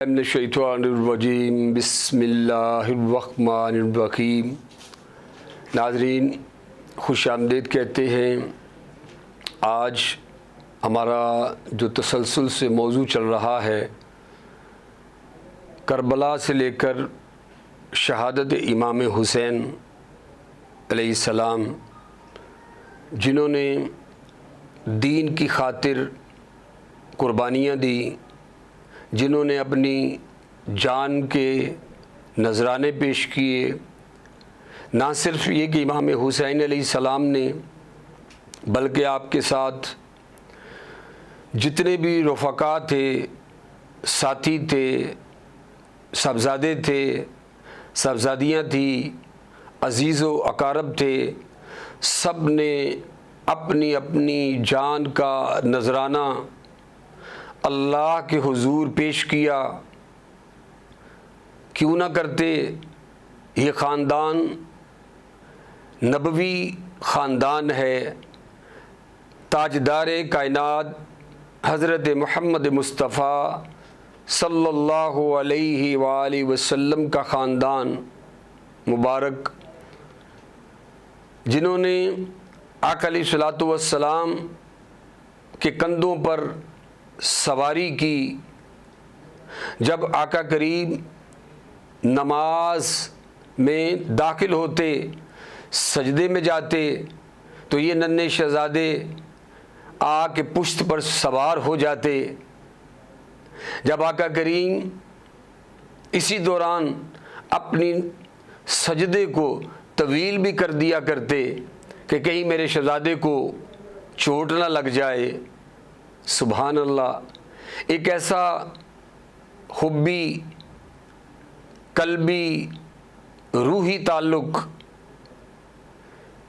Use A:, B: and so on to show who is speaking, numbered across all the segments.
A: من الشیطان الرجیم بسم اللہ الرحمن الرحیم۔ ناظرین خوش آمدید کہتے ہیں۔ آج ہمارا جو تسلسل سے موضوع چل رہا ہے، کربلا سے لے کر شہادت امام حسین علیہ السلام، جنہوں نے دین کی خاطر قربانیاں دی، جنہوں نے اپنی جان کے نذرانے پیش کیے۔ نہ صرف یہ کہ امام حسین علیہ السلام نے، بلکہ آپ کے ساتھ جتنے بھی رفقا تھے، ساتھی تھے، صاحبزادے تھے، صاحبزادیاں تھیں، عزیز و اقارب تھے، سب نے اپنی اپنی جان کا نذرانہ اللہ کے حضور پیش کیا۔ کیوں نہ کرتے؟ یہ خاندان نبوی خاندان ہے۔ تاجدار کائنات حضرت محمد مصطفیٰ صلی اللہ علیہ وآلہ وسلم کا خاندان مبارک، جنہوں نے آقا علیہ الصلوۃ والسلام کے کندھوں پر سواری کی۔ جب آقا کریم نماز میں داخل ہوتے، سجدے میں جاتے، تو یہ ننھے شہزادے آ کے پشت پر سوار ہو جاتے۔ جب آقا کریم اسی دوران اپنی سجدے کو طویل بھی کر دیا کرتے کہ کہیں میرے شہزادے کو چوٹ نہ لگ جائے۔ سبحان اللہ، ایک ایسا حبی، قلبی، روحی تعلق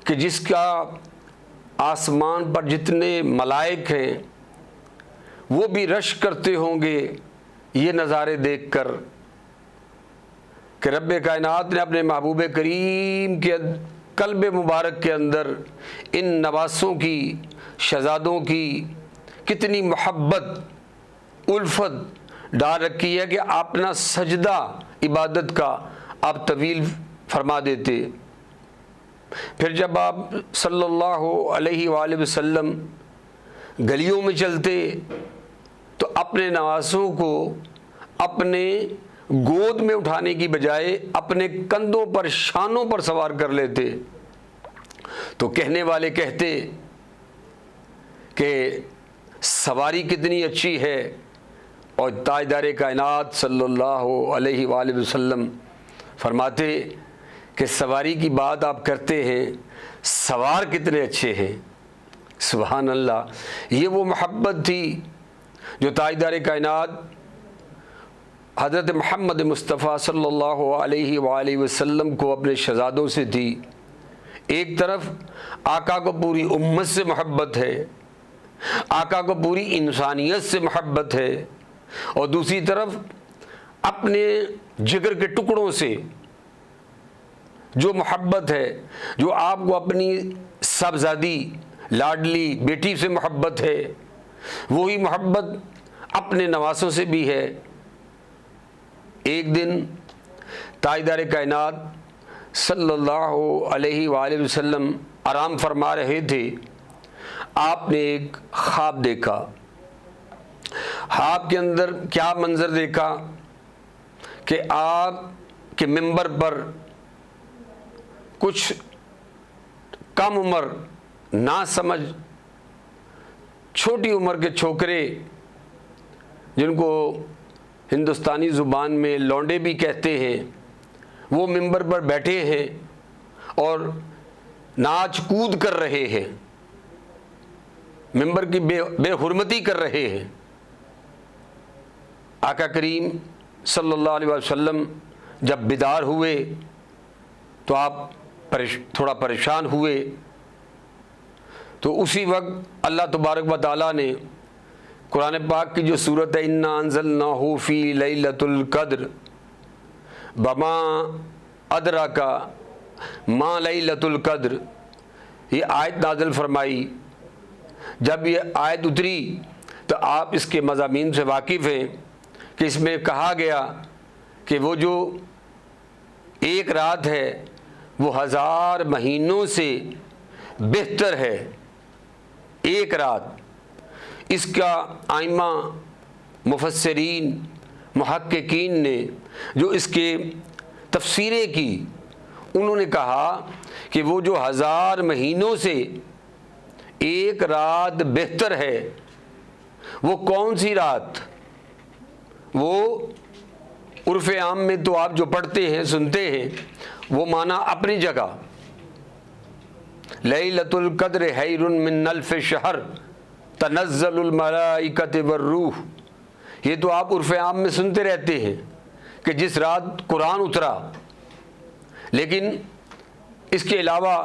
A: کہ جس کا آسمان پر جتنے ملائک ہیں وہ بھی رشک کرتے ہوں گے یہ نظارے دیکھ کر کہ رب کائنات نے اپنے محبوب کریم کے قلب مبارک کے اندر ان نواسوں کی، شہزادوں کی کتنی محبت، الفت ڈال رکھی ہے کہ اپنا سجدہ عبادت کا آپ طویل فرما دیتے۔ پھر جب آپ صلی اللہ علیہ وآلہ وسلم گلیوں میں چلتے تو اپنے نواسوں کو اپنے گود میں اٹھانے کی بجائے اپنے کندھوں پر، شانوں پر سوار کر لیتے، تو کہنے والے کہتے کہ سواری کتنی اچھی ہے، اور تاجدار کائنات صلی اللہ علیہ وآلہ وسلم فرماتے کہ سواری کی بات آپ کرتے ہیں، سوار کتنے اچھے ہیں۔ سبحان اللہ، یہ وہ محبت تھی جو تاجدار کائنات حضرت محمد مصطفیٰ صلی اللہ علیہ وآلہ وسلم کو اپنے شہزادوں سے تھی۔ ایک طرف آقا کو پوری امت سے محبت ہے، آقا کو پوری انسانیت سے محبت ہے، اور دوسری طرف اپنے جگر کے ٹکڑوں سے جو محبت ہے، جو آپ کو اپنی صاحبزادی، لاڈلی بیٹی سے محبت ہے، وہی محبت اپنے نواسوں سے بھی ہے۔ ایک دن تاجدار کائنات صلی اللہ علیہ وآلہ وسلم آرام فرما رہے تھے، آپ نے ایک خواب دیکھا۔ خواب کے اندر کیا منظر دیکھا کہ آپ کے ممبر پر کچھ کم عمر، نا سمجھ، چھوٹی عمر کے چھوکرے، جن کو ہندوستانی زبان میں لونڈے بھی کہتے ہیں، وہ ممبر پر بیٹھے ہیں اور ناچ کود کر رہے ہیں، ممبر کی بے حرمتی کر رہے ہیں۔ آقا کریم صلی اللہ علیہ وسلم جب بیدار ہوئے تو آپ تھوڑا پریشان ہوئے، تو اسی وقت اللہ تبارک و تعالیٰ نے قرآن پاک کی جو صورت ہے اِنَّا أَنزَلْنَاهُ فِي لَيْلَةُ الْقَدْرِ وَمَا أَدْرَاكَ مَا لَيْلَةُ الْقَدْرِ، یہ آیت نازل فرمائی۔ جب یہ آیت اتری تو آپ اس کے مضامین سے واقف ہیں کہ اس میں کہا گیا کہ وہ جو ایک رات ہے وہ 1000 مہینوں سے بہتر ہے. ایک رات. اس کا ائمہ مفسرین محققین نے جو اس کے تفسیریں کی انہوں نے کہا کہ وہ جو 1000 مہینوں سے ایک رات بہتر ہے وہ کون سی رات؟ وہ عرف عام میں تو آپ جو پڑھتے ہیں سنتے ہیں وہ معنی اپنی جگہ، لیلۃ القدر خیر من الف شہر تنزل الملائکۃ والروح، یہ تو آپ عرف عام میں سنتے رہتے ہیں کہ جس رات قرآن اترا. لیکن اس کے علاوہ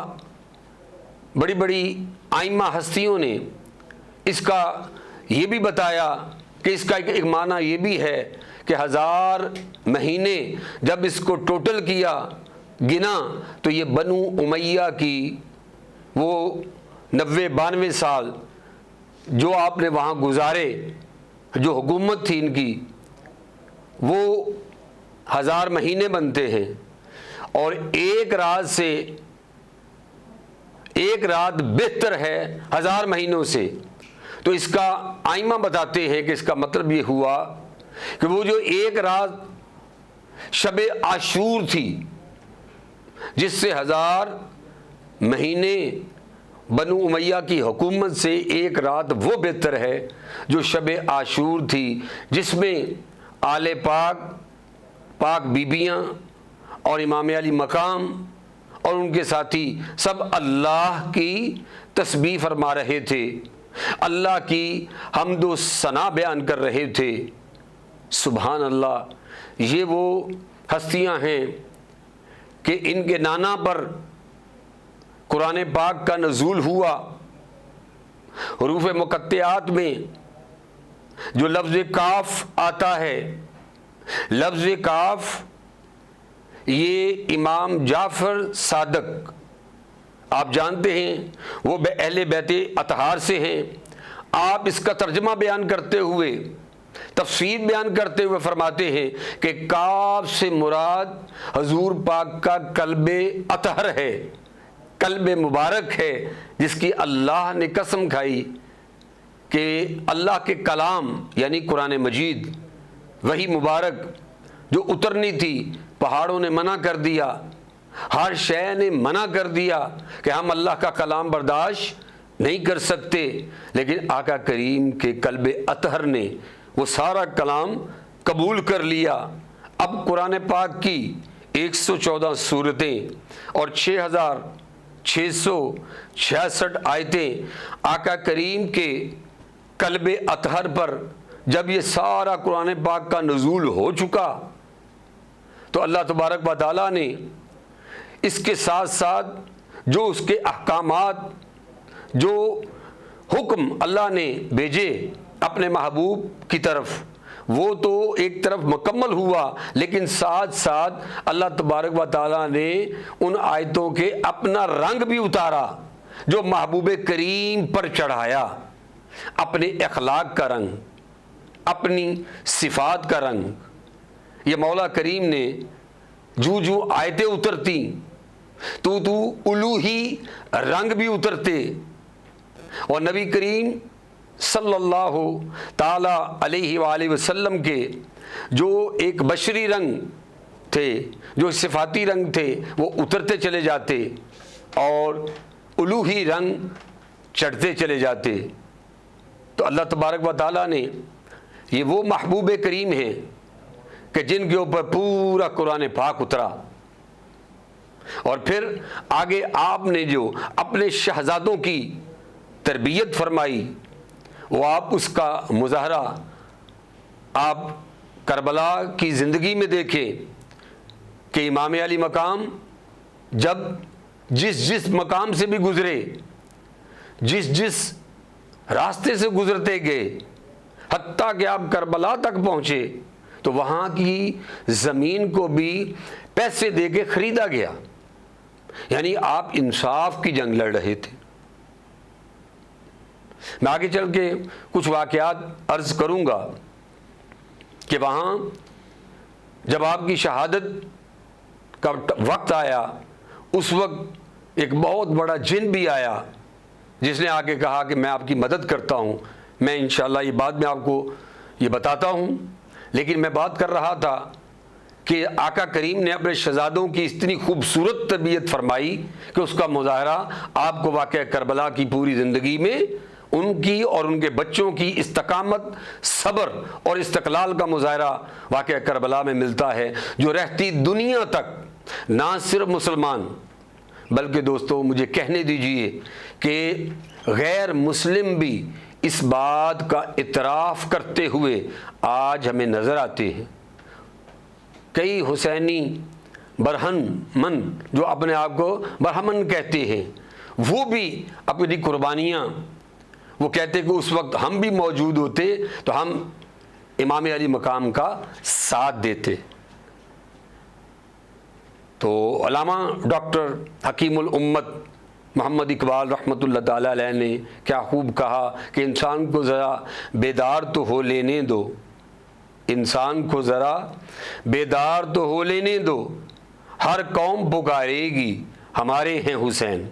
A: بڑی بڑی ائمہ ہستیوں نے اس کا یہ بھی بتایا کہ اس کا ایک معنی یہ بھی ہے کہ 1000 مہینے جب اس کو ٹوٹل کیا گنا تو یہ بنو امیہ کی وہ 90-92 سال جو آپ نے وہاں گزارے، جو حکومت تھی ان کی، وہ 1000 مہینے بنتے ہیں. اور ایک رات سے ایک رات بہتر ہے 1000 مہینوں سے. تو اس کا ائمہ بتاتے ہیں کہ اس کا مطلب یہ ہوا کہ وہ جو ایک رات شب عاشور تھی جس سے 1000 مہینے بنو امیہ کی حکومت سے ایک رات وہ بہتر ہے جو شب عاشور تھی، جس میں آل پاک بیبیاں اور امام علی مقام اور ان کے ساتھی سب اللہ کی تسبیح فرما رہے تھے، اللہ کی حمد و ثنا بیان کر رہے تھے. سبحان اللہ. یہ وہ ہستیاں ہیں کہ ان کے نانا پر قرآن پاک کا نزول ہوا. حروف مقطعات میں جو لفظ کاف آتا ہے، لفظ کاف یہ امام جعفر صادق آپ جانتے ہیں وہ اہل بیت اطہار سے ہیں. آپ اس کا ترجمہ بیان کرتے ہوئے، تفسیر بیان کرتے ہوئے فرماتے ہیں کہ کاف سے مراد حضور پاک کا قلب اطہر ہے، قلب مبارک ہے، جس کی اللہ نے قسم کھائی کہ اللہ کے کلام یعنی قرآن مجید وہی مبارک جو اترنی تھی، پہاڑوں نے منع کر دیا، ہر شے نے منع کر دیا کہ ہم اللہ کا کلام برداشت نہیں کر سکتے، لیکن آقا کریم کے قلب اطہر نے وہ سارا کلام قبول کر لیا. اب قرآن پاک کی 114 سورتیں اور 6666 آیتیں آقا کریم کے قلب اطہر پر جب یہ سارا قرآن پاک کا نزول ہو چکا تو اللہ تبارک و تعالیٰ نے اس کے ساتھ ساتھ جو اس کے احکامات، جو حکم اللہ نے بھیجے اپنے محبوب کی طرف، وہ تو ایک طرف مکمل ہوا، لیکن ساتھ ساتھ اللہ تبارک و تعالیٰ نے ان آیتوں کے اپنا رنگ بھی اتارا جو محبوب کریم پر چڑھایا، اپنے اخلاق کا رنگ، اپنی صفات کا رنگ. یہ مولا کریم نے جو آیتیں اترتی تو الوہی رنگ بھی اترتے، اور نبی کریم صلی اللہ تعالی علیہ وآلہ وسلم کے جو ایک بشری رنگ تھے، جو صفاتی رنگ تھے، وہ اترتے چلے جاتے اور الوہی رنگ چڑھتے چلے جاتے. تو اللہ تبارک و تعالیٰ نے یہ وہ محبوب کریم ہیں کہ جن کے اوپر پورا قرآن پاک اترا، اور پھر آگے آپ نے جو اپنے شہزادوں کی تربیت فرمائی، وہ آپ اس کا مظاہرہ آپ کربلا کی زندگی میں دیکھیں کہ امام علی مقام جب جس مقام سے بھی گزرے، جس راستے سے گزرتے گئے، حتیٰ کہ آپ کربلا تک پہنچے تو وہاں کی زمین کو بھی پیسے دے کے خریدا گیا. یعنی آپ انصاف کی جنگ لڑ رہے تھے. میں آگے چل کے کچھ واقعات عرض کروں گا. کہ وہاں جب آپ کی شہادت کا وقت آیا اس وقت ایک بہت بڑا جن بھی آیا جس نے آ کے کہا کہ میں آپ کی مدد کرتا ہوں. میں انشاءاللہ یہ بات میں آپ کو یہ بتاتا ہوں، لیکن میں بات کر رہا تھا کہ آقا کریم نے اپنے شہزادوں کی اتنی خوبصورت تربیت فرمائی کہ اس کا مظاہرہ آپ کو واقعہ کربلا کی پوری زندگی میں ان کی اور ان کے بچوں کی استقامت، صبر اور استقلال کا مظاہرہ واقعہ کربلا میں ملتا ہے، جو رہتی دنیا تک نہ صرف مسلمان بلکہ دوستو مجھے کہنے دیجئے کہ غیر مسلم بھی اس بات کا اعتراف کرتے ہوئے آج ہمیں نظر آتے ہیں. کئی حسینی برہن من جو اپنے آپ کو برہمن کہتے ہیں، وہ بھی اپنی قربانیاں وہ کہتے کہ اس وقت ہم بھی موجود ہوتے تو ہم امام علی مقام کا ساتھ دیتے. تو علامہ ڈاکٹر حکیم الامت محمد اقبال رحمۃ اللہ تعالیٰ علیہ نے کیا خوب کہا کہ انسان کو ذرا بیدار تو ہو لینے دو، انسان کو ذرا بیدار تو ہو لینے دو، ہر قوم پکارے گی ہمارے ہیں حسین.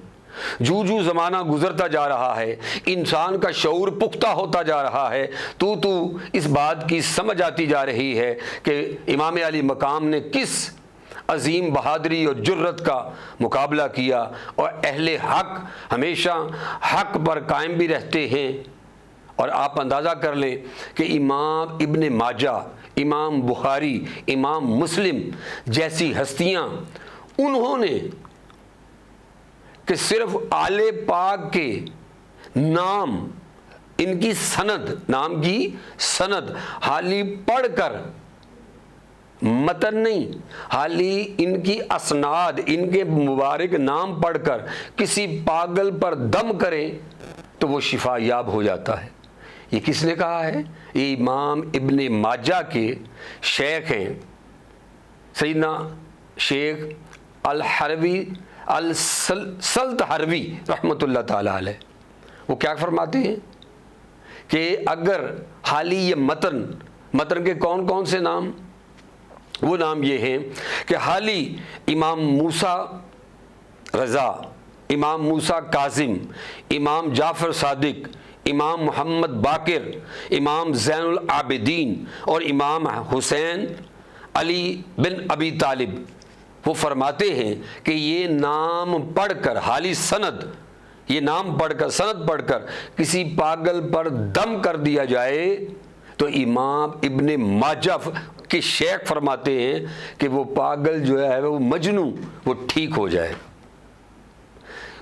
A: جو زمانہ گزرتا جا رہا ہے انسان کا شعور پختہ ہوتا جا رہا ہے، تو اس بات کی سمجھ آتی جا رہی ہے کہ امام علی مقام نے کس عظیم بہادری اور جرت کا مقابلہ کیا، اور اہل حق ہمیشہ حق پر قائم بھی رہتے ہیں. اور آپ اندازہ کر لیں کہ امام ابن ماجہ، امام بخاری، امام مسلم جیسی ہستیاں انہوں نے کہ صرف آل پاک کے نام، ان کی سند، نام کی سند حالی پڑھ کر، متن نہیں، حالی ان کی اسناد، ان کے مبارک نام پڑھ کر کسی پاگل پر دم کریں تو وہ شفا یاب ہو جاتا ہے. یہ کس نے کہا ہے؟ یہ امام ابن ماجہ کے شیخ ہیں سیدنا شیخ الحروی السلط حروی رحمۃ اللہ تعالیٰ علیہ. وہ کیا فرماتے ہیں کہ اگر حالی یہ متن کے کون کون سے نام، وہ نام یہ ہیں کہ حالی امام موسیٰ رضا، امام موسیٰ کاظم، امام جعفر صادق، امام محمد باقر، امام زین العابدین اور امام حسین علی بن ابی طالب. وہ فرماتے ہیں کہ یہ نام پڑھ کر، حالی سند، یہ نام پڑھ کر، سند پڑھ کر کسی پاگل پر دم کر دیا جائے تو امام ابن ماجہ کے شیخ فرماتے ہیں کہ وہ پاگل جو ہے وہ مجنوں وہ ٹھیک ہو جائے.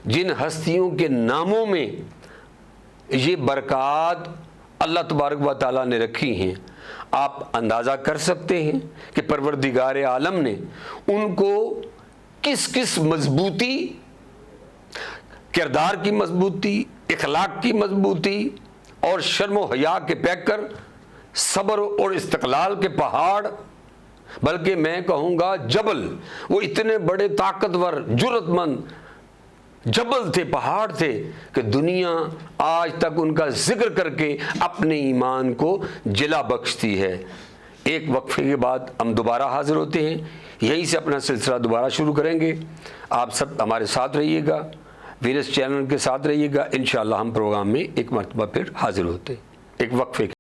A: جن ہستیوں کے ناموں میں یہ برکات اللہ تبارک و تعالیٰ نے رکھی ہیں، آپ اندازہ کر سکتے ہیں کہ پروردگار عالم نے ان کو کس مضبوطی، کردار کی مضبوطی، اخلاق کی مضبوطی اور شرم و حیا کے پیکر، صبر اور استقلال کے پہاڑ، بلکہ میں کہوں گا جبل، وہ اتنے بڑے طاقتور جرت مند جبل تھے، پہاڑ تھے کہ دنیا آج تک ان کا ذکر کر کے اپنے ایمان کو جلا بخشتی ہے. ایک وقفے کے بعد ہم دوبارہ حاضر ہوتے ہیں، یہیں سے اپنا سلسلہ دوبارہ شروع کریں گے. آپ سب ہمارے ساتھ رہیے گا، ویرس چینل کے ساتھ رہیے گا. انشاءاللہ ہم پروگرام میں ایک مرتبہ پھر حاضر ہوتے ہیں ایک وقفے کے.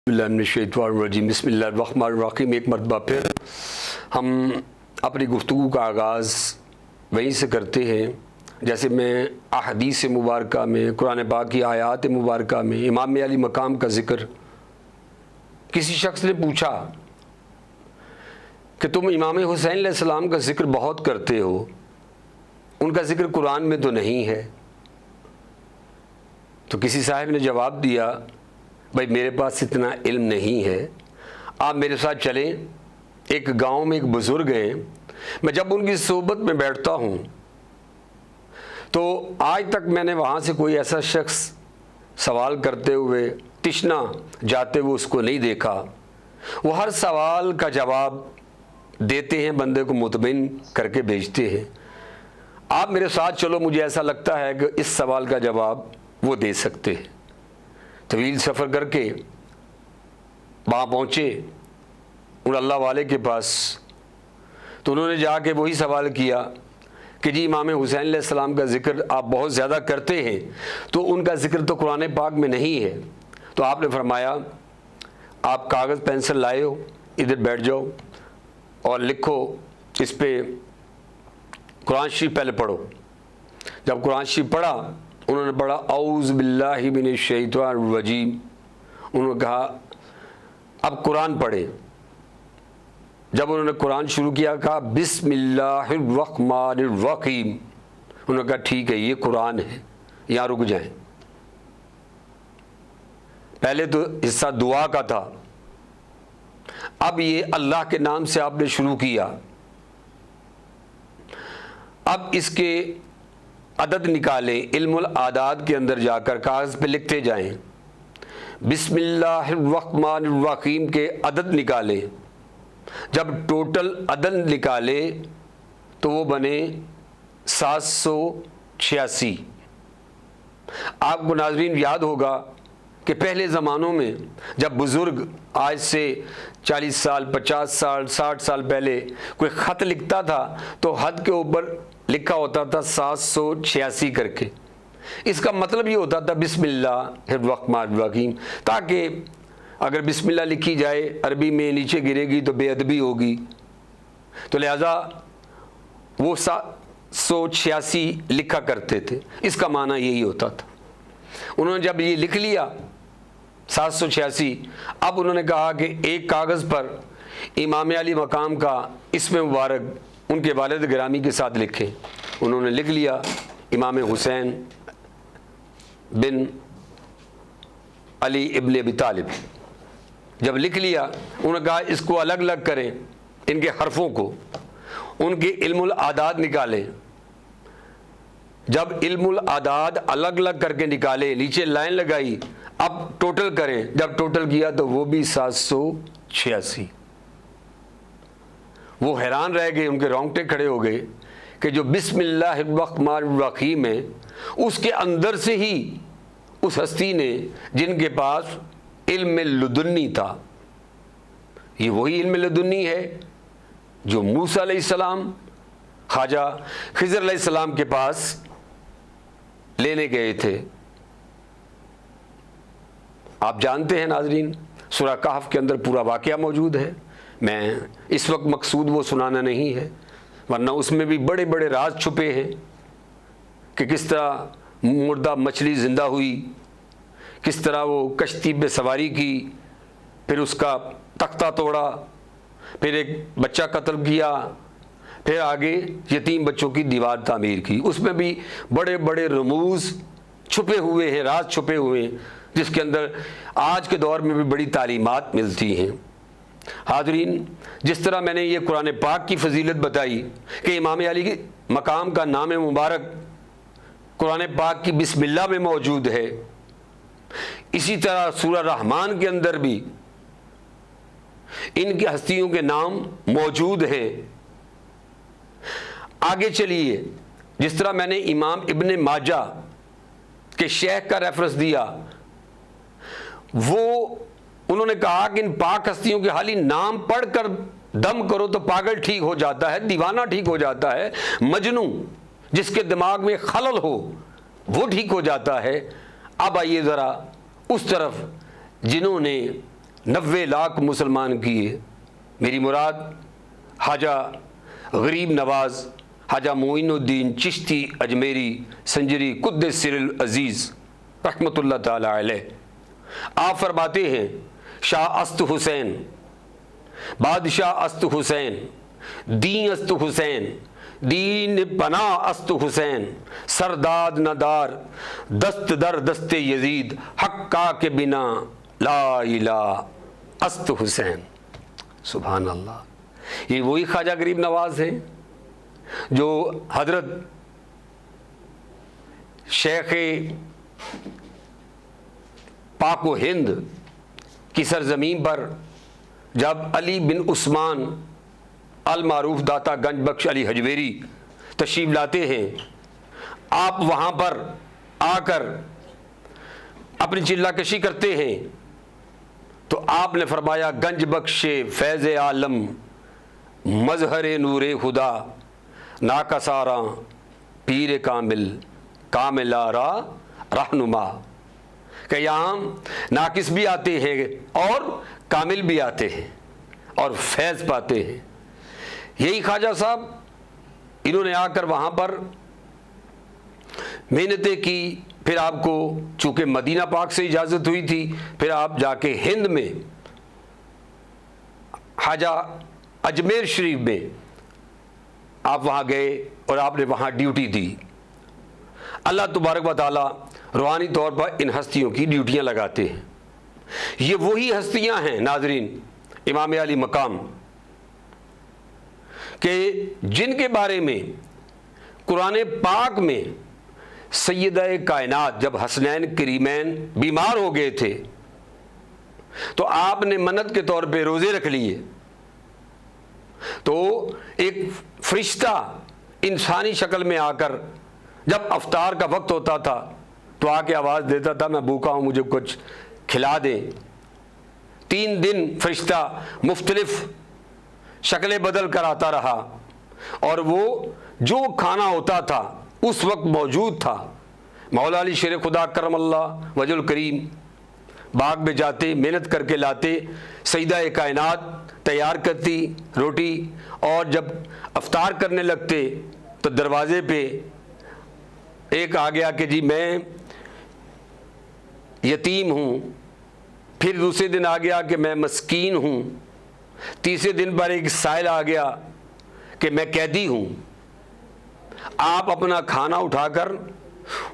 A: بسم اللہ الرحمن الرحیم. ایک مرتبہ پھر ہم اپنی گفتگو کا آغاز وہیں سے کرتے ہیں جیسے میں احادیث مبارکہ میں، قرآن پاک کی آیات مبارکہ میں امام علی مقام کا ذکر. کسی شخص نے پوچھا کہ تم امام حسین علیہ السلام کا ذکر بہت کرتے ہو، ان کا ذکر قرآن میں تو نہیں ہے. تو کسی صاحب نے جواب دیا، بھائی میرے پاس اتنا علم نہیں ہے، آپ میرے ساتھ چلیں. ایک گاؤں میں ایک بزرگ ہیں، میں جب ان کی صحبت میں بیٹھتا ہوں تو آج تک میں نے وہاں سے کوئی ایسا شخص سوال کرتے ہوئے تشنا جاتے ہوئے اس کو نہیں دیکھا. وہ ہر سوال کا جواب دیتے ہیں, بندے کو مطمئن کر کے بھیجتے ہیں. آپ میرے ساتھ چلو, مجھے ایسا لگتا ہے کہ اس سوال کا جواب وہ دے سکتے ہیں. طویل سفر کر کے وہاں پہنچے ان اللہ والے کے پاس, تو انہوں نے جا کے وہی سوال کیا کہ جی امام حسین علیہ السلام کا ذکر آپ بہت زیادہ کرتے ہیں, تو ان کا ذکر تو قرآن پاک میں نہیں ہے. تو آپ نے فرمایا آپ کاغذ پینسل لائے ہو, ادھر بیٹھ جاؤ اور لکھو, اس پہ قرآن شریف پہلے پڑھو. جب قرآن شریف پڑھا انہوں نے پڑھا اعوذ باللہ من الشیطان الرجیم. انہوں نے کہا اب قرآن پڑھے. جب انہوں نے قرآن شروع کیا کہا بسم اللہ الرحمن الرحیم. انہوں نے کہا ٹھیک ہے یہ قرآن ہے, یہاں رک جائیں. پہلے تو حصہ دعا کا تھا, اب یہ اللہ کے نام سے آپ نے شروع کیا. اب اس کے عدد نکالیں, علم العداد کے اندر جا کر کاغذ پہ لکھتے جائیں. بسم اللہ الرحمن الرحیم کے عدد نکالیں. جب ٹوٹل عدد نکالے تو وہ بنے 786. آپ کو ناظرین یاد ہوگا کہ پہلے زمانوں میں جب بزرگ آج سے 40 سال 50 سال 60 سال پہلے کوئی خط لکھتا تھا تو حد کے اوپر لکھا ہوتا تھا 786 کر کے. اس کا مطلب یہ ہوتا تھا بسم اللہ الرحمن الرحیم, تاکہ اگر بسم اللہ لکھی جائے عربی میں نیچے گرے گی تو بے ادبی ہوگی, تو لہذا وہ 786 لکھا کرتے تھے. اس کا معنی یہی ہوتا تھا. انہوں نے جب یہ لکھ لیا 786, اب انہوں نے کہا کہ ایک کاغذ پر امام علی مقام کا اسم مبارک ان کے والد گرامی کے ساتھ لکھیں. انہوں نے لکھ لیا امام حسین بن علی ابن ابی طالب. جب لکھ لیا انہوں نے کہا اس کو الگ الگ کریں, ان کے حرفوں کو, ان کے علم العداد نکالیں. جب علم العداد الگ الگ کر کے نکالے, نیچے لائن لگائی, اب ٹوٹل کریں. جب ٹوٹل کیا تو وہ بھی 786. وہ حیران رہ گئے, ان کے رونگٹے کھڑے ہو گئے کہ جو بسم اللہ الرحمن الرحیم ہے اس کے اندر سے ہی اس ہستی نے جن کے پاس علم لدنی تھا, یہ وہی علم لدنی ہے جو موسیٰ علیہ السلام خواجہ خضر علیہ السلام کے پاس لینے گئے تھے. آپ جانتے ہیں ناظرین, سورہ کہف کے اندر پورا واقعہ موجود ہے. میں اس وقت مقصود وہ سنانا نہیں ہے, ورنہ اس میں بھی بڑے بڑے راز چھپے ہیں کہ کس طرح مردہ مچھلی زندہ ہوئی, کس طرح وہ کشتی پہ سواری کی, پھر اس کا تختہ توڑا, پھر ایک بچہ قتل کیا, پھر آگے یتیم بچوں کی دیوار تعمیر کی. اس میں بھی بڑے بڑے رموز چھپے ہوئے ہیں, راز چھپے ہوئے ہیں, جس کے اندر آج کے دور میں بھی بڑی تعلیمات ملتی ہیں. حاضرین, جس طرح میں نے یہ قرآن پاک کی فضیلت بتائی کہ امام علی کے مقام کا نام مبارک قرآن پاک کی بسم اللہ میں موجود ہے, اسی طرح سورہ رحمان کے اندر بھی ان کی ہستیوں کے نام موجود ہیں. آگے چلیے, جس طرح میں نے امام ابن ماجہ کے شیخ کا ریفرنس دیا, وہ انہوں نے کہا کہ ان پاک ہستیوں کے حالی نام پڑھ کر دم کرو تو پاگل ٹھیک ہو جاتا ہے, دیوانہ ٹھیک ہو جاتا ہے, مجنوں جس کے دماغ میں خلل ہو وہ ٹھیک ہو جاتا ہے. اب آئیے ذرا اس طرف جنہوں نے 90 لاکھ مسلمان کیے. میری مراد خواجہ غریب نواز خواجہ معین الدین چشتی اجمیری سنجری قدس سر العزیز رحمۃ اللہ تعالی علیہ. آپ فرماتے ہیں شاہ است حسین, بادشاہ است حسین, دین است حسین, دین پناہ است حسین, سرداد ندار دست در دست یزید, حقا کے بنا لا الہ است حسین. سبحان اللہ. یہ وہی خواجہ غریب نواز ہیں جو حضرت شیخ پاک و ہند کی سرزمین پر جب علی بن عثمان المعروف داتا گنج بخش علی حجویری تشریف لاتے ہیں، آپ وہاں پر آ کر اپنی چلہ کشی کرتے ہیں تو آپ نے فرمایا گنج بخش فیض عالم مظہر نور خدا ناکساراں پیر کامل کامل آرا رہنما، کہ یہاں ناقص بھی آتے ہیں اور کامل بھی آتے ہیں اور فیض پاتے ہیں۔ یہی خواجہ صاحب انہوں نے آ کر وہاں پر محنتیں کی، پھر آپ کو چونکہ مدینہ پاک سے اجازت ہوئی تھی، پھر آپ جا کے ہند میں خواجہ اجمیر شریف میں آپ وہاں گئے اور آپ نے وہاں ڈیوٹی دی۔ اللہ تبارک و تعالی روحانی طور پر ان ہستیوں کی ڈیوٹیاں لگاتے ہیں۔ یہ وہی ہستیاں ہیں ناظرین امام علی مقام کہ جن کے بارے میں قرآن پاک میں سیدہ کائنات جب حسنین کریمین بیمار ہو گئے تھے تو آپ نے منت کے طور پہ روزے رکھ لیے، تو ایک فرشتہ انسانی شکل میں آ کر جب افطار کا وقت ہوتا تھا تو آ کے آواز دیتا تھا میں بھوکا ہوں مجھے کچھ کھلا دیں۔ 3 دن فرشتہ مختلف شکلیں بدل کر آتا رہا اور وہ جو کھانا ہوتا تھا اس وقت موجود تھا۔ مولا علی شیر خدا کرم اللہ وجہ الکریم باغ میں جاتے، محنت کر کے لاتے، سیدہ کائنات تیار کرتی روٹی، اور جب افطار کرنے لگتے تو دروازے پہ ایک آ گیا کہ جی میں یتیم ہوں، پھر دوسرے دن آ گیا کہ میں مسکین ہوں، تیسرے دن پر ایک سائل آ گیا کہ میں قیدی ہوں۔ آپ اپنا کھانا اٹھا کر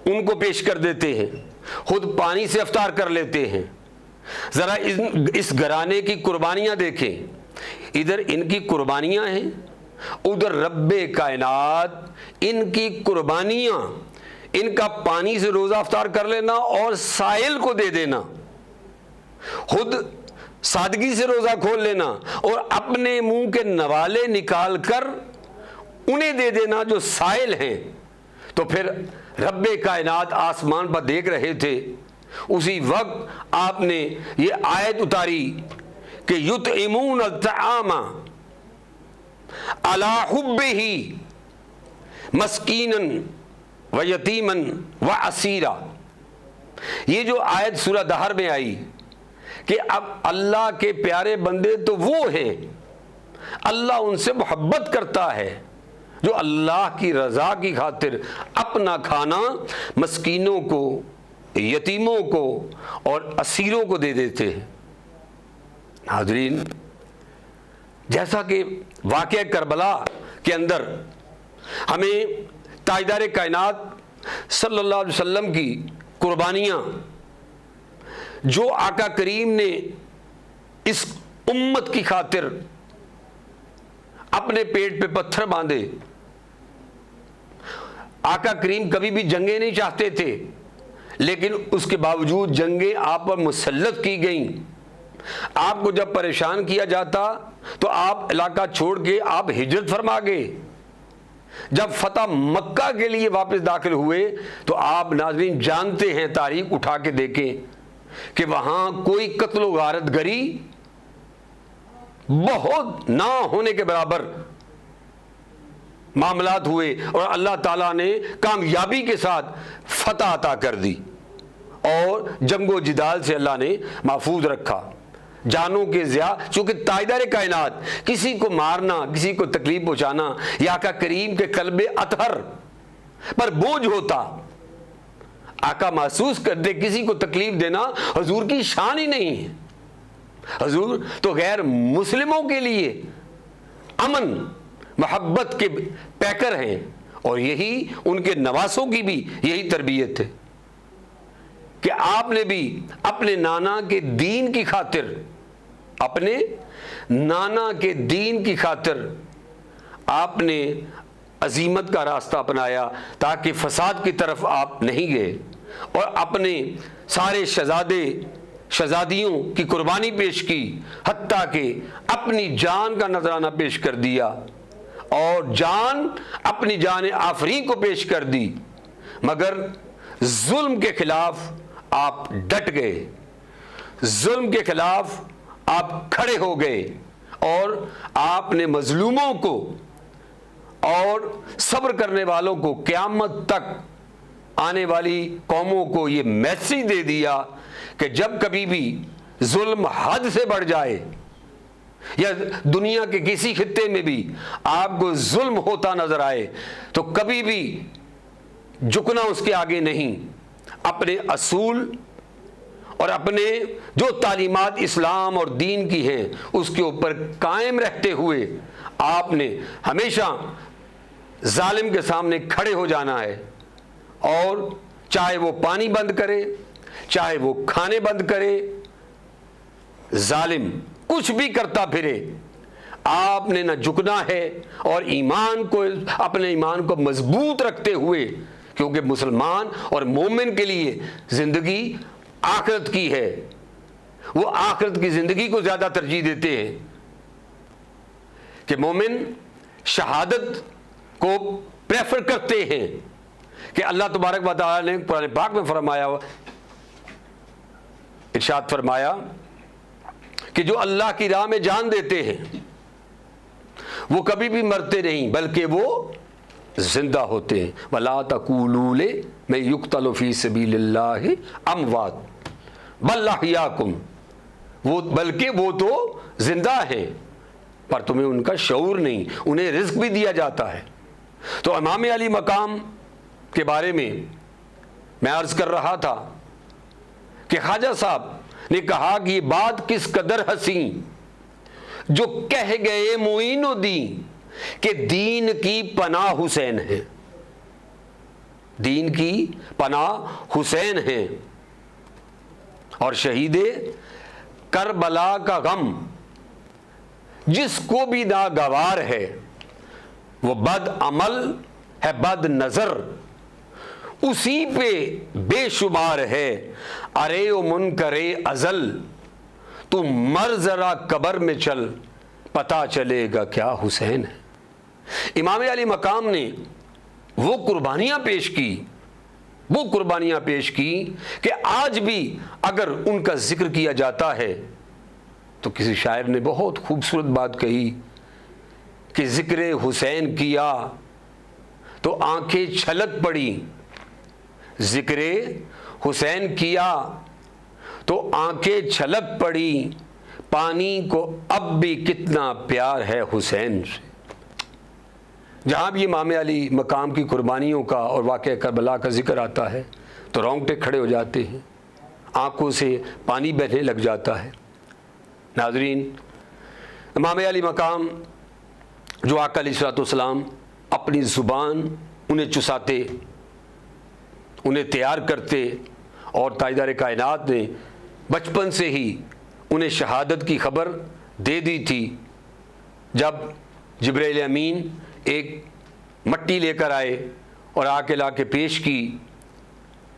A: ان کو پیش کر دیتے ہیں، خود پانی سے افطار کر لیتے ہیں۔ ذرا اس گھرانے کی قربانیاں دیکھیں، ادھر ان کی قربانیاں ہیں، ادھر رب کائنات ان کی قربانیاں، ان کا پانی سے روزہ افطار کر لینا اور سائل کو دے دینا، خود سادگی سے روزہ کھول لینا اور اپنے منہ کے نوالے نکال کر انہیں دے دینا جو سائل ہیں۔ تو پھر رب کائنات آسمان پر دیکھ رہے تھے، اسی وقت آپ نے یہ آیت اتاری کہ یطعمون الطعام علی حبہ مسکینا و یتیما و اسیرا۔ یہ جو آیت سورہ دہر میں آئی کہ اب اللہ کے پیارے بندے تو وہ ہیں، اللہ ان سے محبت کرتا ہے جو اللہ کی رضا کی خاطر اپنا کھانا مسکینوں کو، یتیموں کو اور اسیروں کو دے دیتے ہیں۔ حاضرین، جیسا کہ واقعہ کربلا کے اندر ہمیں تاجدار کائنات صلی اللہ علیہ وسلم کی قربانیاں جو آقا کریم نے اس امت کی خاطر اپنے پیٹ پہ پتھر باندھے، آقا کریم کبھی بھی جنگیں نہیں چاہتے تھے، لیکن اس کے باوجود جنگیں آپ پر مسلط کی گئیں۔ آپ کو جب پریشان کیا جاتا تو آپ علاقہ چھوڑ کے آپ ہجرت فرما گئے۔ جب فتح مکہ کے لیے واپس داخل ہوئے تو آپ ناظرین جانتے ہیں، تاریخ اٹھا کے دیکھیں کہ وہاں کوئی قتل و غارت گری بہت نہ ہونے کے برابر معاملات ہوئے اور اللہ تعالیٰ نے کامیابی کے ساتھ فتح عطا کر دی اور جنگ و جدال سے اللہ نے محفوظ رکھا۔ جانوں کے ضیاء، چونکہ تاجدار کائنات کسی کو مارنا، کسی کو تکلیف پہنچانا یا آقا کریم کے قلب اطہر پر بوجھ ہوتا۔ آقا محسوس کرتے کسی کو تکلیف دینا حضور کی شان ہی نہیں ہے۔ حضور تو غیر مسلموں کے لیے امن محبت کے پیکر ہیں، اور یہی ان کے نواسوں کی بھی یہی تربیت ہے کہ آپ نے بھی اپنے نانا کے دین کی خاطر، اپنے نانا کے دین کی خاطر آپ نے عزیمت کا راستہ اپنایا تاکہ فساد کی طرف آپ نہیں گئے، اور اپنے سارے شہزادیوں کی قربانی پیش کی، حتیٰ کہ اپنی جان کا نذرانہ پیش کر دیا، اور اپنی جان آفرین کو پیش کر دی، مگر ظلم کے خلاف آپ ڈٹ گئے، ظلم کے خلاف آپ کھڑے ہو گئے، اور آپ نے مظلوموں کو اور صبر کرنے والوں کو، قیامت تک آنے والی قوموں کو یہ میسج دے دیا کہ جب کبھی بھی ظلم حد سے بڑھ جائے، یا دنیا کے کسی خطے میں بھی آپ کو ظلم ہوتا نظر آئے، تو کبھی بھی جھکنا اس کے آگے نہیں، اپنے اصول اور اپنے جو تعلیمات اسلام اور دین کی ہیں اس کے اوپر قائم رہتے ہوئے آپ نے ہمیشہ ظالم کے سامنے کھڑے ہو جانا ہے، اور چاہے وہ پانی بند کرے، چاہے وہ کھانے بند کرے، ظالم کچھ بھی کرتا پھرے، آپ نے نہ جھکنا ہے، اور اپنے ایمان کو مضبوط رکھتے ہوئے، کیونکہ مسلمان اور مومن کے لیے زندگی آخرت کی ہے، وہ آخرت کی زندگی کو زیادہ ترجیح دیتے ہیں، کہ مومن شہادت کو پریفر کرتے ہیں، کہ اللہ تبارک و تعالی نے قرآن پاک میں فرمایا، ارشاد فرمایا کہ جو اللہ کی راہ میں جان دیتے ہیں وہ کبھی بھی مرتے نہیں بلکہ وہ زندہ ہوتے ہیں، وَلَا تَقُولُوا لِمَن يُقْتَلُ فِي سَبِيلِ اللَّهِ أَمْوَاتٌ بَلْ أَحْيَاءٌ، بلکہ وہ تو زندہ ہیں پر تمہیں ان کا شعور نہیں، انہیں رزق بھی دیا جاتا ہے۔ تو امام علی مقام کے بارے میں عرض کر رہا تھا کہ خواجہ صاحب نے کہا کہ یہ بات کس قدر حسین جو کہہ گئے معین الدین کہ دین کی پناہ حسین ہے، دین کی پناہ حسین ہے، اور شہید کربلا کا غم جس کو بھی ناگوار ہے، وہ بد عمل ہے، بد نظر اسی پہ بے شمار ہے، ارے و منکر ازل تو مر ذرا قبر میں چل پتہ چلے گا کیا حسین ہے۔ امام علی مقام نے وہ قربانیاں پیش کی کہ آج بھی اگر ان کا ذکر کیا جاتا ہے تو کسی شاعر نے بہت خوبصورت بات کہی کہ ذکر حسین کیا تو آنکھیں چھلک پڑی، ذکر حسین کیا تو آنکھیں چھلک پڑی، پانی کو اب بھی کتنا پیار ہے حسین سے۔ جہاں بھی امام علی مقام کی قربانیوں کا اور واقعہ کربلا کا ذکر آتا ہے تو رونگٹے کھڑے ہو جاتے ہیں، آنکھوں سے پانی بہنے لگ جاتا ہے۔ ناظرین، امام علی مقام جو آقا علیہ الصلوۃ والسلام اپنی زبان انہیں چساتے، انہیں تیار کرتے، اور تاجدار کائنات نے بچپن سے ہی انہیں شہادت کی خبر دے دی تھی۔ جب جبرائیل امین ایک مٹی لے کر آئے اور لا کے پیش کی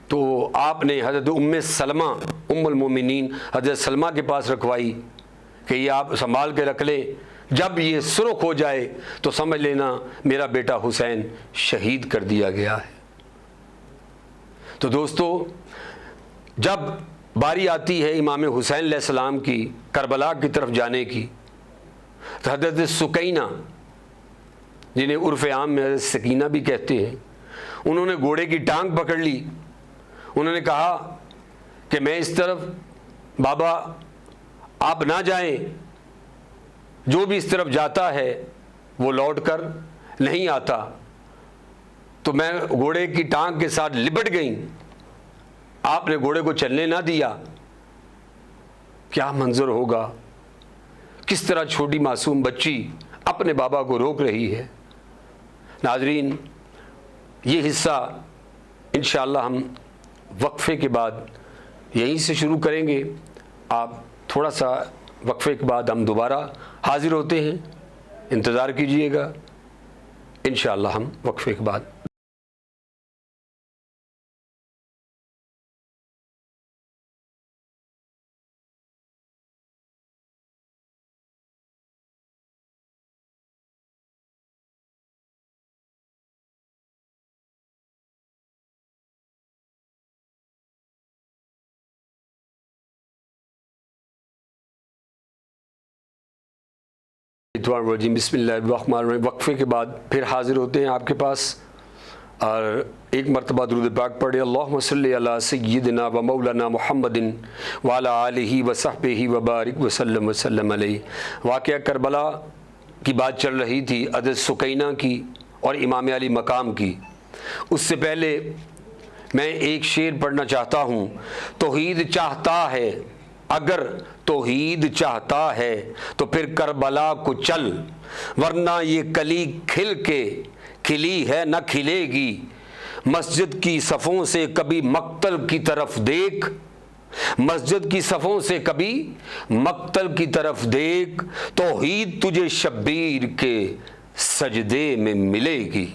A: تو آپ نے حضرت ام المومنین حضرت سلمہ کے پاس رکھوائی کہ یہ آپ سنبھال کے رکھ لیں، جب یہ سرخ ہو جائے تو سمجھ لینا میرا بیٹا حسین شہید کر دیا گیا ہے۔ تو دوستو، جب باری آتی ہے امام حسین علیہ السلام کی کربلا کی طرف جانے کی، تو حضرت سکینہ، جنہیں عرف عام میں حضرت سکینہ بھی کہتے ہیں، انہوں نے گھوڑے کی ٹانگ پکڑ لی، انہوں نے کہا کہ میں اس طرف، بابا آپ نہ جائیں، جو بھی اس طرف جاتا ہے وہ لوٹ کر نہیں آتا۔ تو میں گھوڑے کی ٹانگ کے ساتھ لپٹ گئی، آپ نے گھوڑے کو چلنے نہ دیا۔ کیا منظر ہوگا، کس طرح چھوٹی معصوم بچی اپنے بابا کو روک رہی ہے۔ ناظرین، یہ حصہ انشاءاللہ ہم وقفے کے بعد یہیں سے شروع کریں گے۔ آپ تھوڑا سا وقفے کے بعد ہم دوبارہ حاضر ہوتے ہیں، انتظار کیجئے گا انشاءاللہ ہم وقفے کے بعد بسم اللہ الرحمن الرحیم وقفے کے بعد پھر حاضر ہوتے ہیں آپ کے پاس، اور ایک مرتبہ درود پاک پڑھے، اللہم صلی علی سیدنا و مولانا محمد وعلی آلہ و صحبہ وبارک وسلم وسلم علیہ۔ واقعہ کربلا کی بات چل رہی تھی، حضرت سکینہ کی اور امام علی مقام کی۔ اس سے پہلے میں ایک شعر پڑھنا چاہتا ہوں۔ توحید چاہتا ہے، اگر توحید چاہتا ہے تو پھر کربلا کو چل، ورنہ یہ کلی کھل کے کھلی ہے نہ کھلے گی۔ مسجد کی صفوں سے کبھی مقتل کی طرف دیکھ، مسجد کی صفوں سے کبھی مقتل کی طرف دیکھ، توحید تجھے شبیر کے سجدے میں ملے گی۔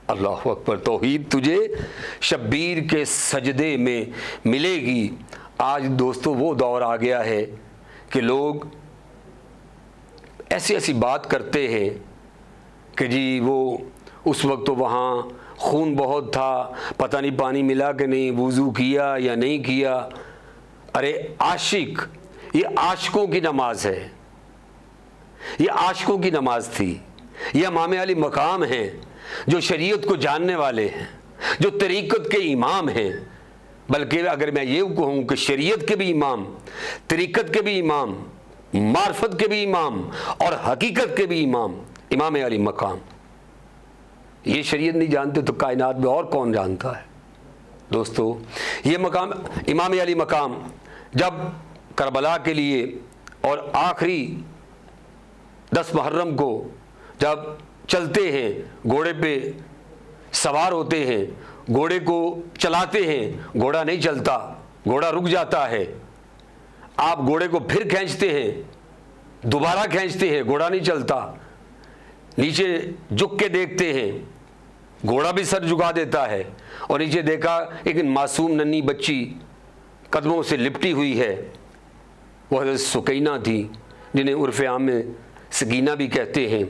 A: اللہ اکبر، توحید تجھے شبیر کے سجدے میں ملے گی۔ آج دوستو وہ دور آ گیا ہے کہ لوگ ایسی ایسی بات کرتے ہیں کہ جی وہ اس وقت تو وہاں خون بہت تھا، پتہ نہیں پانی ملا کہ نہیں، وضو کیا یا نہیں کیا۔ ارے عاشق، یہ عاشقوں کی نماز ہے، یہ عاشقوں کی نماز تھی۔ یہ امام علی مقام ہیں جو شریعت کو جاننے والے ہیں، جو طریقت کے امام ہیں، بلکہ اگر میں یہ کہوں کہ شریعت کے بھی امام، طریقت کے بھی امام، معرفت کے بھی امام اور حقیقت کے بھی امام امام علی مقام۔ یہ شریعت نہیں جانتے تو کائنات میں اور کون جانتا ہے؟ دوستو یہ مقام امام علی مقام جب کربلا کے لیے اور آخری 10 محرم کو جب چلتے ہیں، گھوڑے پہ سوار ہوتے ہیں، گھوڑے کو چلاتے ہیں، گھوڑا نہیں چلتا، گھوڑا رک جاتا ہے۔ آپ گھوڑے کو پھر کھینچتے ہیں، دوبارہ کھینچتے ہیں، گھوڑا نہیں چلتا۔ نیچے جھک کے دیکھتے ہیں، گھوڑا بھی سر جھکا دیتا ہے، اور نیچے دیکھا ایک معصوم ننھی بچی قدموں سے لپٹی ہوئی ہے، وہ حضرت سکینہ تھی، جنہیں عرف عام میں سکینہ بھی کہتے ہیں۔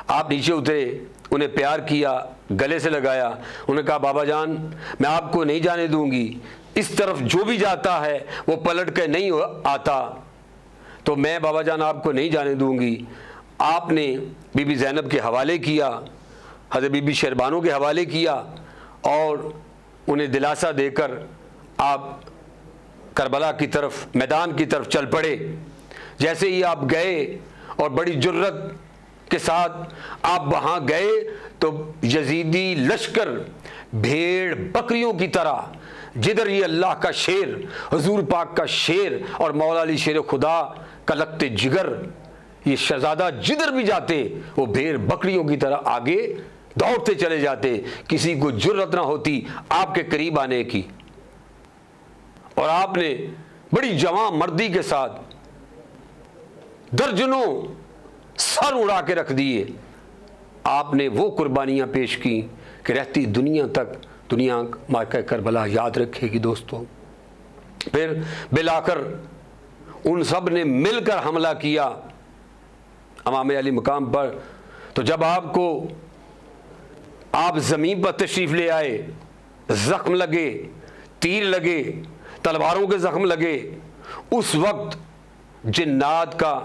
A: آپ نیچے اترے، انہیں پیار کیا، گلے سے لگایا، انہوں نے کہا بابا جان میں آپ کو نہیں جانے دوں گی، اس طرف جو بھی جاتا ہے وہ پلٹ کے نہیں آتا، تو میں بابا جان آپ کو نہیں جانے دوں گی۔ آپ نے بی بی زینب کے حوالے کیا، حضرت بی بی شہربانو کے حوالے کیا، اور انہیں دلاسا دے کر آپ کربلا کی طرف، میدان کی طرف چل پڑے۔ جیسے ہی آپ گئے اور بڑی جرت کے ساتھ آپ وہاں گئے تو یزیدی لشکر بھیڑ بکریوں کی طرح، جدھر یہ اللہ کا شیر، حضور پاک کا شیر اور مولا علی شیر خدا کا لگتے جگر، یہ شہزادہ جدھر بھی جاتے وہ بھیڑ بکریوں کی طرح آگے دوڑتے چلے جاتے، کسی کو جرت نہ ہوتی آپ کے قریب آنے کی۔ اور آپ نے بڑی جواں مردی کے ساتھ درجنوں سر اڑا کے رکھ دیے۔ آپ نے وہ قربانیاں پیش کی کہ رہتی دنیا تک دنیا مارکہ کربلا یاد رکھے گی دوستوں۔ پھر بالآخر ان سب نے مل کر حملہ کیا امام علی مقام پر۔ تو جب آپ زمین پر تشریف لے آئے، زخم لگے، تیر لگے، تلواروں کے زخم لگے، اس وقت جنات کا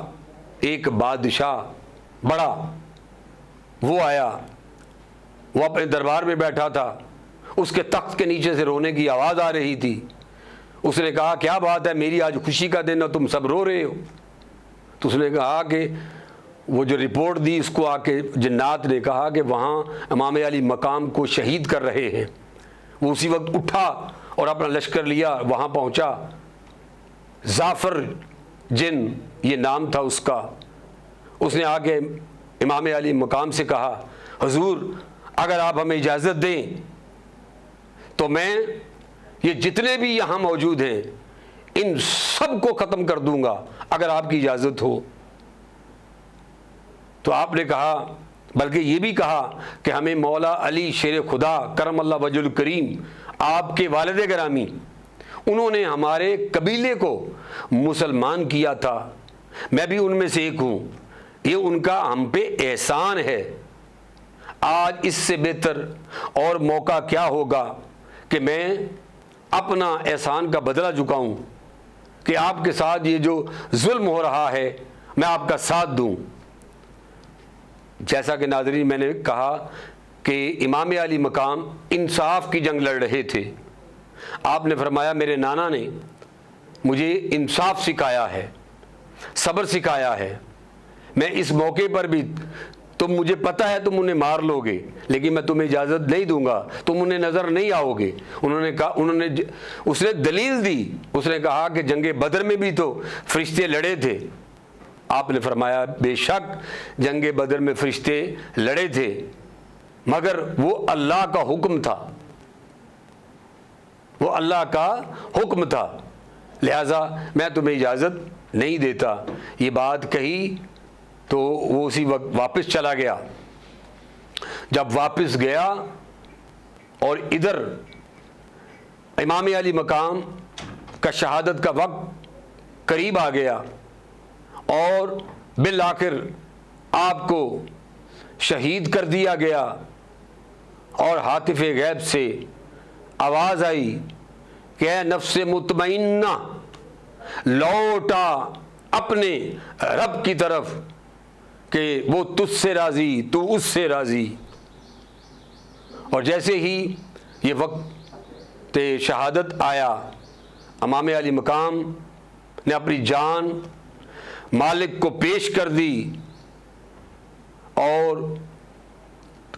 A: ایک بادشاہ بڑا وہ آیا، وہ اپنے دربار میں بیٹھا تھا، اس کے تخت کے نیچے سے رونے کی آواز آ رہی تھی۔ اس نے کہا کیا بات ہے، میری آج خوشی کا دن ہے، تم سب رو رہے ہو؟ تو اس نے کہا کہ وہ جو رپورٹ دی اس کو آ کے جنات نے کہا کہ وہاں امام علی مقام کو شہید کر رہے ہیں۔ وہ اسی وقت اٹھا اور اپنا لشکر لیا، وہاں پہنچا۔ ظافر جن یہ نام تھا اس کا۔ اس نے آ کے امام علی مقام سے کہا حضور اگر آپ ہمیں اجازت دیں تو میں یہ جتنے بھی یہاں موجود ہیں ان سب کو ختم کر دوں گا اگر آپ کی اجازت ہو۔ تو آپ نے کہا بلکہ یہ بھی کہا کہ ہمیں مولا علی شیر خدا کرم اللہ وجہ الکریم آپ کے والد گرامی انہوں نے ہمارے قبیلے کو مسلمان کیا تھا، میں بھی ان میں سے ایک ہوں، یہ ان کا ہم پہ احسان ہے۔ آج اس سے بہتر اور موقع کیا ہوگا کہ میں اپنا احسان کا بدلہ چکاؤں، کہ آپ کے ساتھ یہ جو ظلم ہو رہا ہے میں آپ کا ساتھ دوں۔ جیسا کہ ناظرین میں نے کہا کہ امام علی مقام انصاف کی جنگ لڑ رہے تھے۔ آپ نے فرمایا میرے نانا نے مجھے انصاف سکھایا ہے، صبر سکھایا ہے، میں اس موقع پر بھی تم مجھے پتہ ہے تم انہیں مار لو گے لیکن میں تمہیں اجازت نہیں دوں گا، تم انہیں نظر نہیں آؤ گے۔ اس نے دلیل دی، اس نے کہا کہ جنگ بدر میں بھی تو فرشتے لڑے تھے۔ آپ نے فرمایا بے شک جنگ بدر میں فرشتے لڑے تھے مگر وہ اللہ کا حکم تھا، وہ اللہ کا حکم تھا، لہذا میں تمہیں اجازت نہیں دیتا۔ یہ بات کہی تو وہ اسی وقت واپس چلا گیا۔ جب واپس گیا اور ادھر امام علی مقام کا شہادت کا وقت قریب آ گیا اور بالآخر آپ کو شہید کر دیا گیا، اور ہاتف غیب سے آواز آئی کہ اے نفس مطمئنہ لوٹا اپنے رب کی طرف کہ وہ تجھ سے راضی تو اس سے راضی۔ اور جیسے ہی یہ وقت شہادت آیا، امام علی مقام نے اپنی جان مالک کو پیش کر دی اور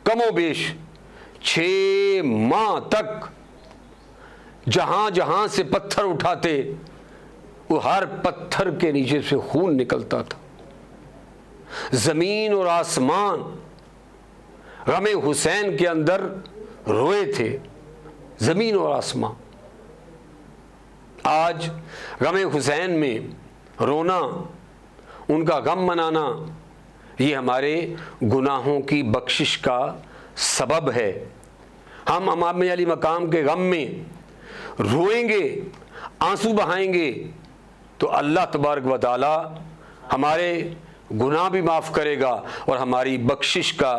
A: کم و بیش 6 ماہ تک جہاں جہاں سے پتھر اٹھاتے وہ ہر پتھر کے نیچے سے خون نکلتا تھا۔ زمین اور آسمان غم حسین کے اندر روئے تھے، زمین اور آسمان۔ آج غم حسین میں رونا، ان کا غم منانا، یہ ہمارے گناہوں کی بخشش کا سبب ہے۔ ہم امام علی مقام کے غم میں روئیں گے، آنسو بہائیں گے تو اللہ تبارک و تعالی ہمارے گناہ بھی معاف کرے گا اور ہماری بخشش کا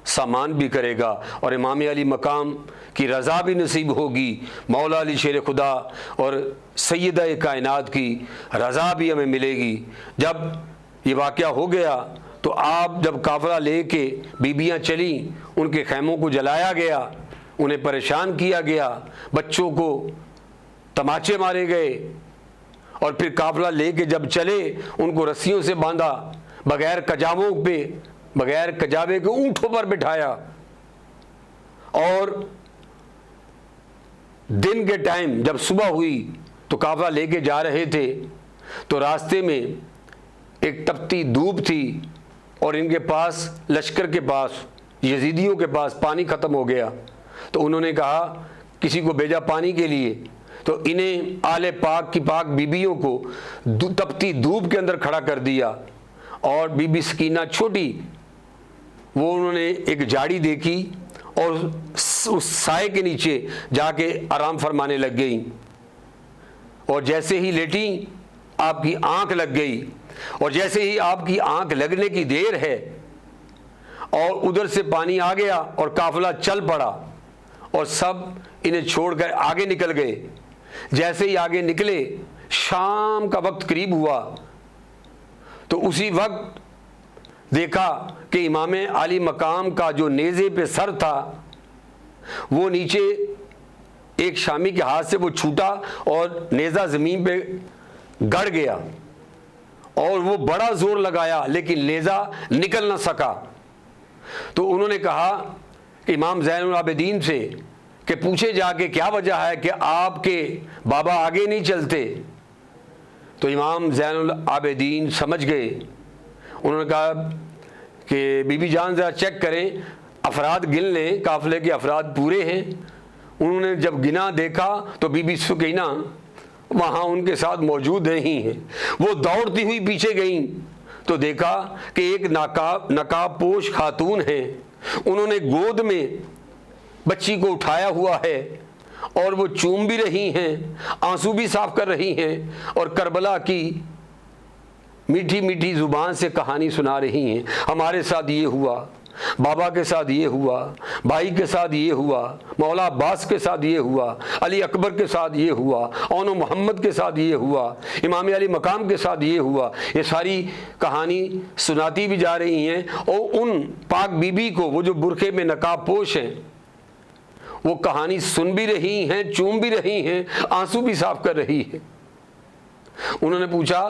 A: سامان بھی کرے گا، اور امام علی مقام کی رضا بھی نصیب ہوگی، مولا علی شیر خدا اور سیدہ کائنات کی رضا بھی ہمیں ملے گی۔ جب یہ واقعہ ہو گیا تو آپ جب قافلہ لے کے بیبیاں چلیں، ان کے خیموں کو جلایا گیا، انہیں پریشان کیا گیا، بچوں کو تماچے مارے گئے، اور پھر قافلہ لے کے جب چلے ان کو رسیوں سے باندھا، بغیر کجاووں پہ، بغیر کجاوے کے اونٹوں پر بٹھایا، اور دن کے ٹائم جب صبح ہوئی تو قافلہ لے کے جا رہے تھے تو راستے میں ایک تپتی دھوپ تھی اور ان کے پاس، لشکر کے پاس، یزیدیوں کے پاس پانی ختم ہو گیا، تو انہوں نے کہا کسی کو بھیجا پانی کے لیے، تو انہیں آل پاک کی پاک بیبیوں کو تپتی دھوپ کے اندر کھڑا کر دیا، اور بی بی سکینہ چھوٹی، وہ انہوں نے ایک جھاڑی دیکھی اور اس سائے کے نیچے جا کے آرام فرمانے لگ گئیں، اور جیسے ہی لیٹیں آپ کی آنکھ لگ گئی، اور جیسے ہی آپ کی آنکھ لگنے کی دیر ہے اور ادھر سے پانی آ گیا اور قافلہ چل پڑا اور سب انہیں چھوڑ کر آگے نکل گئے۔ جیسے ہی آگے نکلے، شام کا وقت قریب ہوا تو اسی وقت دیکھا کہ امام علی مقام کا جو نیزے پہ سر تھا وہ نیچے ایک شامی کے ہاتھ سے وہ چھوٹا اور نیزہ زمین پہ گڑ گیا، اور وہ بڑا زور لگایا لیکن نیزہ نکل نہ سکا۔ تو انہوں نے کہا کہ امام زین العابدین سے کہ پوچھے جا کے کیا وجہ ہے کہ آپ کے بابا آگے نہیں چلتے؟ تو امام زین العابدین سمجھ گئے، انہوں نے کہا کہ بی بی جان ذرا چیک کریں، افراد گن لیں، قافلے کے افراد پورے ہیں۔ انہوں نے جب گنا دیکھا تو بی بی سکینہ وہاں ان کے ساتھ موجود نہیں ہیں، وہ دوڑتی ہوئی پیچھے گئیں تو دیکھا کہ ایک نقاب پوش خاتون ہیں، انہوں نے گود میں بچی کو اٹھایا ہوا ہے اور وہ چوم بھی رہی ہیں، آنسو بھی صاف کر رہی ہیں اور کربلا کی میٹھی میٹھی زبان سے کہانی سنا رہی ہیں۔ ہمارے ساتھ یہ ہوا، بابا کے ساتھ یہ ہوا، بھائی کے ساتھ یہ ہوا، مولا عباس کے ساتھ یہ ہوا، علی اکبر کے ساتھ یہ ہوا، اون و محمد کے ساتھ یہ ہوا، امام علی مقام کے ساتھ یہ ہوا۔ یہ ساری کہانی سناتی بھی جا رہی ہیں اور ان پاک بی بی کو، وہ جو برقعے میں نقاب پوش ہیں، وہ کہانی سن بھی رہی ہیں، چوم بھی رہی ہیں، آنسو بھی صاف کر رہی ہیں۔ انہوں نے پوچھا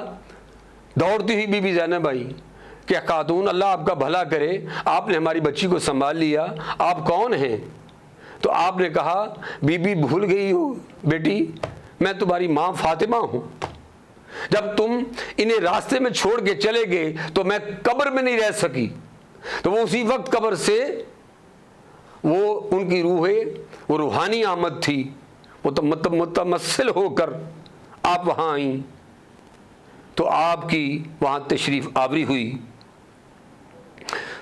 A: دوڑتی ہوئی بی بی زینب آئی کہ خاتون اللہ آپ کا بھلا کرے، آپ نے ہماری بچی کو سنبھال لیا، آپ کون ہیں؟ تو آپ نے کہا بی بی بھول گئی ہو بیٹی، میں تمہاری ماں فاطمہ ہوں۔ جب تم انہیں راستے میں چھوڑ کے چلے گئے تو میں قبر میں نہیں رہ سکی، تو وہ اسی وقت قبر سے وہ ان کی وہ روحانی آمد تھی، وہ متمثل ہو کر آپ وہاں آئیں، تو آپ کی وہاں تشریف آوری ہوئی۔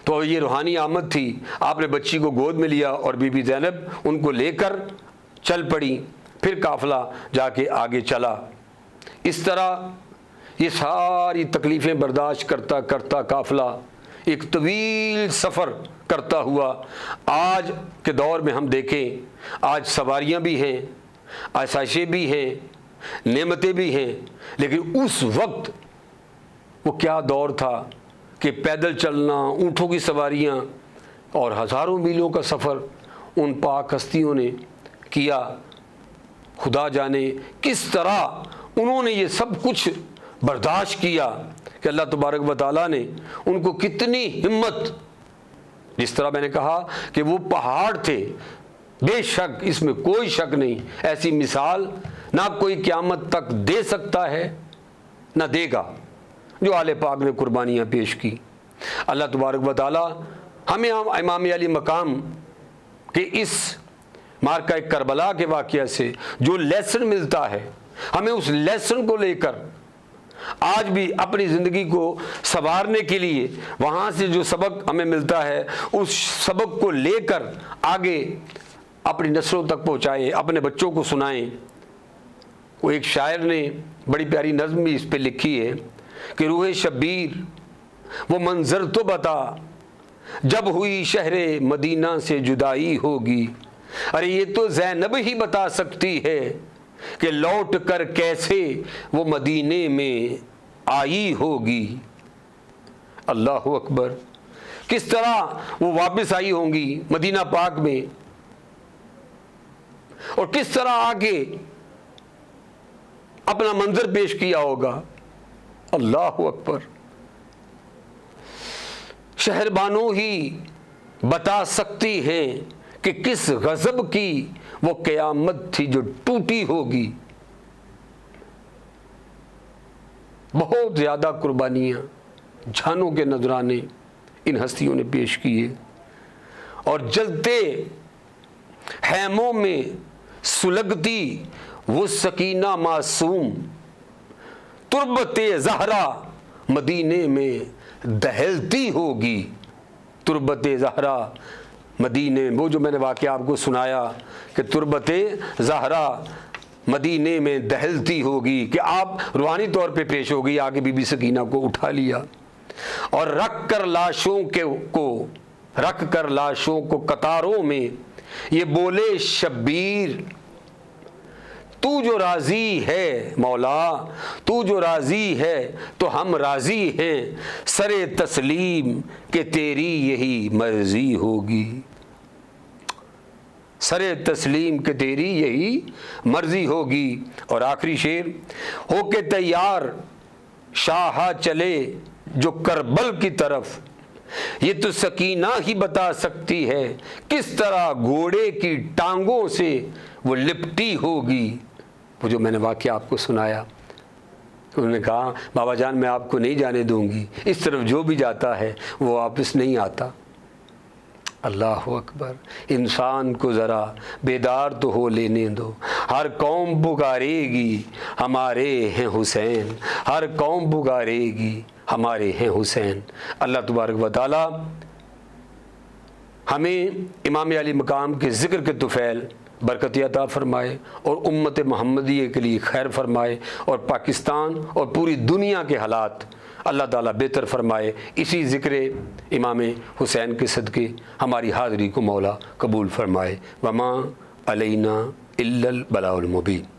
A: تو یہ روحانی آمد تھی، آپ نے بچی کو گود میں لیا اور بی بی زینب ان کو لے کر چل پڑی۔ پھر قافلہ جا کے آگے چلا۔ اس طرح یہ ساری تکلیفیں برداشت کرتا کرتا قافلہ ایک طویل سفر کرتا ہوا آج کے دور میں ہم دیکھیں، آج سواریاں بھی ہیں، آسائشیں بھی ہیں، نعمتیں بھی ہیں، لیکن اس وقت وہ کیا دور تھا کہ پیدل چلنا، اونٹوں کی سواریاں اور ہزاروں میلوں کا سفر ان پاک ہستیوں نے کیا۔ خدا جانے کس طرح انہوں نے یہ سب کچھ برداشت کیا کہ اللہ تبارک و تعالیٰ نے ان کو کتنی ہمت، جس طرح میں نے کہا کہ وہ پہاڑ تھے، بے شک اس میں کوئی شک نہیں، ایسی مثال نہ کوئی قیامت تک دے سکتا ہے نہ دے گا جو آل پاک نے قربانیاں پیش کی۔ اللہ تبارک و تعالیٰ ہمیں امام علی مقام کے اس مارکہ کربلا کے واقعہ سے جو لیسن ملتا ہے، ہمیں اس لیسن کو لے کر آج بھی اپنی زندگی کو سنوارنے کے لیے وہاں سے جو سبق ہمیں ملتا ہے اس سبق کو لے کر آگے اپنی نسلوں تک پہنچائیں، اپنے بچوں کو سنائیں۔ وہ ایک شاعر نے بڑی پیاری نظم بھی اس پہ لکھی ہے کہ روح شبیر وہ منظر تو بتا جب ہوئی شہر مدینہ سے جدائی ہوگی، ارے یہ تو زینب ہی بتا سکتی ہے کہ لوٹ کر کیسے وہ مدینے میں آئی ہوگی۔ اللہ اکبر، کس طرح وہ واپس آئی ہوں گی مدینہ پاک میں، اور کس طرح آگے اپنا منظر پیش کیا ہوگا۔ اللہ اکبر، شہر بانو ہی بتا سکتی ہیں کہ کس غضب کی وہ قیامت تھی جو ٹوٹی ہوگی۔ بہت زیادہ قربانیاں، جانوں کے نذرانے ان ہستیوں نے پیش کیے، اور جلتے خیموں میں سلگتی وہ سکینہ معصوم، تربت زہرا مدینے میں دہلتی ہوگی۔ تربت زہرا مدینے، وہ جو میں نے واقعہ آپ کو سنایا کہ تربت زہرا مدینے میں دہلتی ہوگی، کہ آپ روحانی طور پہ پیش ہو گئی، آگے بی بی سکینہ کو اٹھا لیا اور رکھ کر لاشوں کو قطاروں میں یہ بولے شبیر، تو جو راضی ہے مولا، تو جو راضی ہے تو ہم راضی ہیں، سر تسلیم کہ تیری یہی مرضی ہوگی۔ سر تسلیم کہ تیری یہی مرضی ہوگی۔ اور آخری شعر، ہو کے تیار شاہ چلے جو کربل کی طرف، یہ تو سکینہ ہی بتا سکتی ہے کس طرح گھوڑے کی ٹانگوں سے وہ لپٹی ہوگی۔ وہ جو میں نے واقعہ آپ کو سنایا، انہوں نے کہا بابا جان میں آپ کو نہیں جانے دوں گی، اس طرف جو بھی جاتا ہے وہ واپس نہیں آتا۔ اللہ اکبر، انسان کو ذرا بیدار تو ہو لینے دو، ہر قوم پکارے گی ہمارے ہیں حسین، ہر قوم پکارے گی ہمارے ہیں حسین۔ اللہ تبارک و تعالی ہمیں امام علی مقام کے ذکر کے طفیل برکت عطا فرمائے اور امت محمدیہ کے لیے خیر فرمائے، اور پاکستان اور پوری دنیا کے حالات اللہ تعالیٰ بہتر فرمائے۔ اسی ذکر امام حسین کے صدقے ہماری حاضری کو مولا قبول فرمائے۔ وما علینا الا البلاغ المبین۔